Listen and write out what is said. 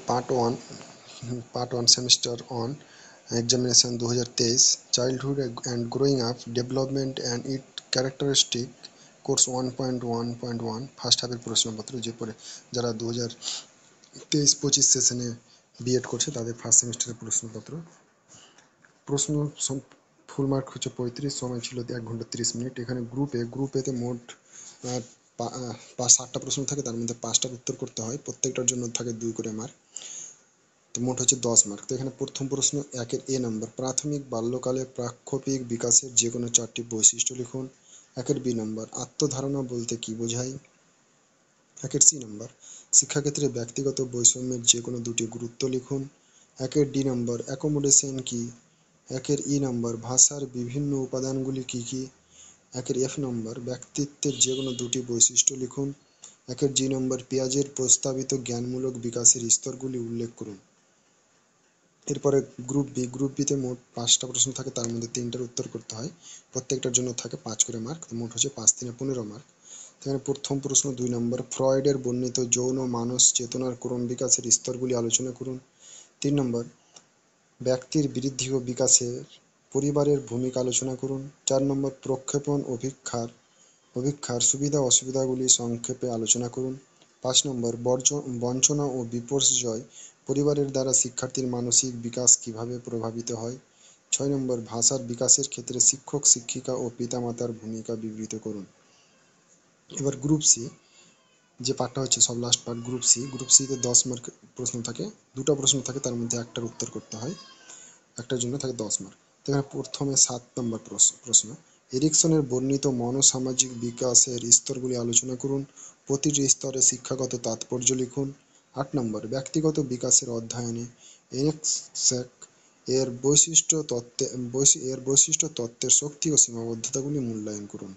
Part 1 semester on examination 2023 childhood and growing up development and its characteristic course 1.1.1 first হাফের প্রশ্নপত্র যারা 2023-25 সেশনে B Ed করছে তাদের ফার্স্ট সেমিস্টারের প্রশ্নপত্র। প্রশ্ন ফুল মার্ক হচ্ছে 35, সময় ছিল 1 ঘন্টা 30 মিনিট। এখানে গ্রুপ এতে মোট 60টা প্রশ্ন থাকে, তার মধ্যে 5টার উত্তর করতে হয়, প্রত্যেকটার জন্য থাকে 2 করে মার্ক, তো মোট হচ্ছে 10 মার্ক। তো এখানে প্রথম প্রশ্ন 1-এর এ নম্বর, প্রাথমিক বাল্যকালে প্রাক্ষোভিক বিকাশের যে কোনো 4টি বৈশিষ্ট্য লিখুন। 1-এর বি নম্বর, আত্মধারণা বলতে কি বোঝায়? 1-এর সি নম্বর, শিক্ষাক্ষেত্রে ব্যক্তিগত বৈষম্যের যে কোনো 2টি গুরুত্ব লিখুন। 1-এর ডি নম্বর, অ্যাকোমোডেশন কি? 1-এর ই নম্বর, ভাষার বিভিন্ন উপাদানগুলি কি কি? 1-এর এফ নম্বর, ব্যক্তিত্বের যে কোনো 2টি বৈশিষ্ট্য লিখুন। 1-এর জি নম্বর, পিয়াজের প্রস্তাবিত জ্ঞানমূলক বিকাশের স্তরগুলি উল্লেখ করুন। এরপরে গ্রুপ বিতে মোট 5টা প্রশ্ন থাকে, তার মধ্যে 3টার উত্তর করতে হয়, প্রত্যেকটার জন্য থাকে 5 করে মার্ক, মোট হচ্ছে 5×3=15 মার্ক। এখানে প্রথম প্রশ্ন 2 নম্বর, ফ্রয়েডের বর্ণিত যৌন মানস চেতনার ক্রম বিকাশের স্তরগুলি আলোচনা করুন। 3 নম্বর, ব্যক্তির বৃদ্ধি ও বিকাশের পরিবারের ভূমিকা আলোচনা করুন। 4 নম্বর, প্রক্ষেপণ অভিক্ষার সুবিধা অসুবিধাগুলি সংক্ষেপে আলোচনা করুন। 5 নম্বর, বঞ্চনা ও বিপর্যয় পরিবারের দ্বারা শিক্ষার্থীর মানসিক বিকাশ কিভাবে প্রভাবিত হয়। 6 নম্বর, ভাষার বিকাশের ক্ষেত্রে শিক্ষক শিক্ষিকা ও পিতামাতার ভূমিকা বিবৃত করুন। এবার গ্রুপ সি যে পার্টটা হচ্ছে সব লাস্ট পার্ট, গ্রুপ সিতে 10 মার্ক প্রশ্ন থাকে, 2টা প্রশ্ন থাকে, তার মধ্যে একটার উত্তর করতে হয়, একটার জন্য থাকে 10 মার্ক। তো এখানে প্রথমে 7 নম্বর প্রশ্ন, এরিকসনের বর্ণিত মনোসামাজিক বিকাশের স্তরগুলি আলোচনা করুন, প্রতিটি স্তরে শিক্ষাগত তাৎপর্য লিখুন। 8 নম্বর, ব্যক্তিগত বিকাশের অধ্যয়নে এরিকসন এর বৈশিষ্ট্য তত্ত্বের শক্তি ও সীমাবদ্ধতাগুলি মূল্যায়ন করুন।